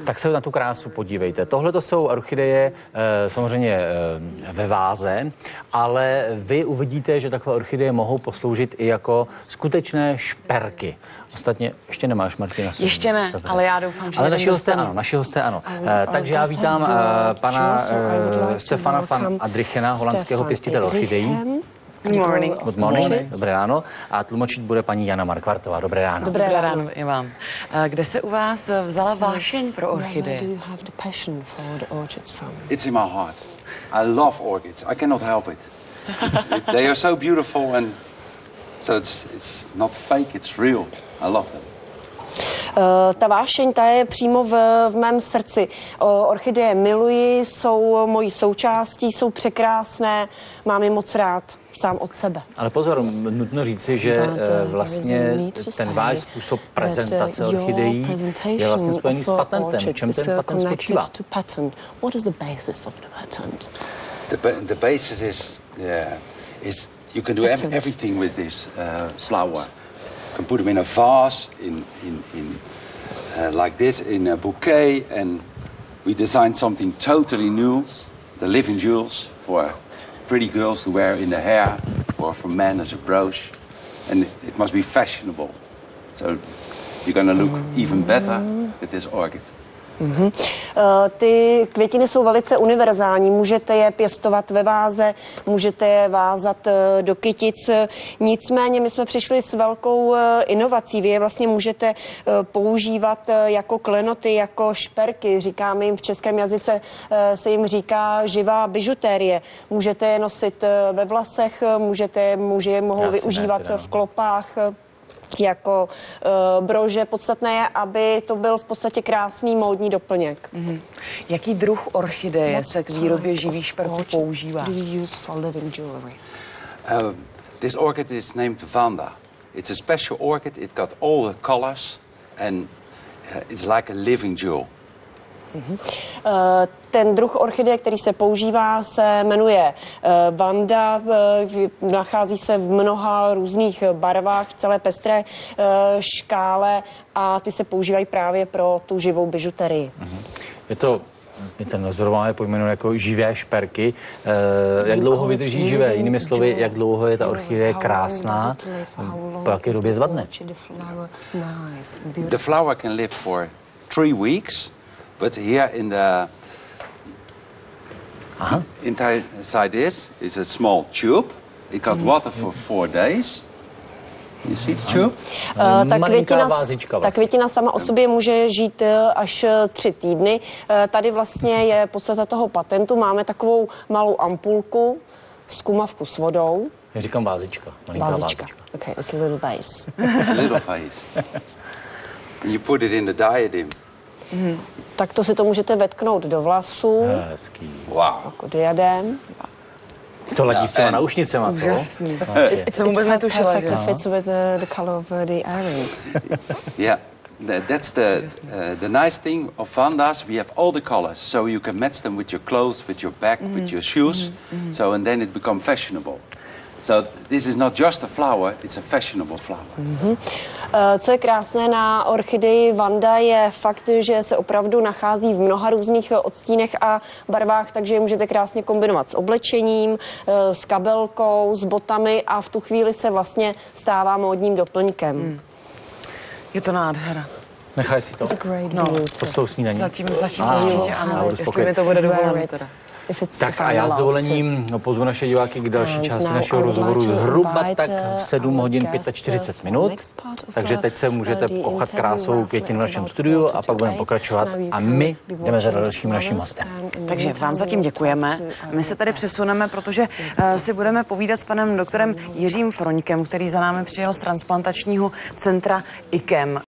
Tak se na tu krásu podívejte. Tohle to jsou orchideje samozřejmě ve váze, ale vy uvidíte, že takové orchideje mohou posloužit i jako skutečné šperky. Ostatně ještě nemáš, Martina. Ještě ne, ale já doufám, že... Ale naši hosté ano. Takže já vítám pana Stefana van Adrichena, holandského pěstitele orchidejí. Good morning. Good morning. Dobré ráno. A tlumočit bude paní Jana Markvartová. Dobré ráno. Dobré ráno i vám. Kde se u vás vzala vášeň pro orchideje? It's in my heart. I love orchids. I cannot help it. They are so beautiful and so it's not fake, it's real. I love them. Ta vášeň, ta je přímo v mém srdci. Orchideje miluji, jsou mojí součástí, jsou překrásné, mám je moc rád, sám od sebe. Ale pozor, nutno říci, že vlastně ten váš způsob prezentace orchidejí je vlastně spojený s patentem. V čem ten patent spočívá? The basis is you can do everything with this flower. You can put them in a vase, like this, in a bouquet, and we designed something totally new, the living jewels for pretty girls to wear in the hair, or for men as a brooch, and it must be fashionable. So you're gonna look even better with this orchid. Ty květiny jsou velice univerzální. Můžete je pěstovat ve váze, můžete je vázat do kytic. Nicméně my jsme přišli s velkou inovací. Vy je vlastně můžete používat jako klenoty, jako šperky. Říkáme jim v českém jazyce, se jim říká živá bižutérie. Můžete je nosit ve vlasech, muži je mohou využívat v klopách jako brože. Podstatné je, aby to byl v podstatě krásný módní doplněk. Jaký druh orchideje se k výrobě živých šperků používá? This orchid is named Vanda. It's a special orchid. It got all the colors and it's like a living jewel. Ten druh orchideje, který se používá, se jmenuje Vanda. Nachází se v mnoha různých barvách, v celé pestré škále a ty se používají právě pro tu živou bižuterii. Je to, my ten nazorováme pojmenuje jako živé šperky. Jak dlouho vydrží živé? Jinými slovy, jak dlouho je ta orchideje krásná, po jaké době zvadne? The flower can live for 3 weeks. But here inside this is a small tube. It got water for 4 days. You see the tube? Ta květina sama o sobě může žít až 3 týdny. Tady vlastně je podstata toho patentu. Máme takovou malou ampulku, zkumavku s vodou. Já říkám vázička. Vázička. Okay, it's a little vase. A little vase. And you put it in the diadem. Tak to si to můžete vetknout do vlasů. Hezký. Wow. Jako diadém. To ladí s těma naušnicema, co? Úžasný. Co vůbec netušila, že? Fits with the color of the earrings. Yeah, that's the nice thing of Vandas. We have all the colors, so you can match them with your clothes, with your bag, with your shoes. So and then it becomes fashionable. So this is not just a flower, it's a fashionable flower. Co je krásné na orchideji Vanda je fakt, že se opravdu nachází v mnoha různých odstínech a barvách, takže je můžete krásně kombinovat s oblečením, s kabelkou, s botami a v tu chvíli se vlastně stává módním doplňkem. Je to nádhera. Nechaj si to. No, to jsou snídaní. Zatím určitě ano, jestli mi to bude dovoleno teda. Tak a já s dovolením pozvu naše diváky k další části našeho rozhovoru zhruba tak 7 hodin 45 minut. Takže teď se můžete kochat krásou květin v našem studiu a pak budeme pokračovat a my jdeme za dalším naším hostem. Takže vám zatím děkujeme. My se tady přesuneme, protože si budeme povídat s panem doktorem Jiřím Froňkem, který za námi přijel z transplantačního centra IKEM.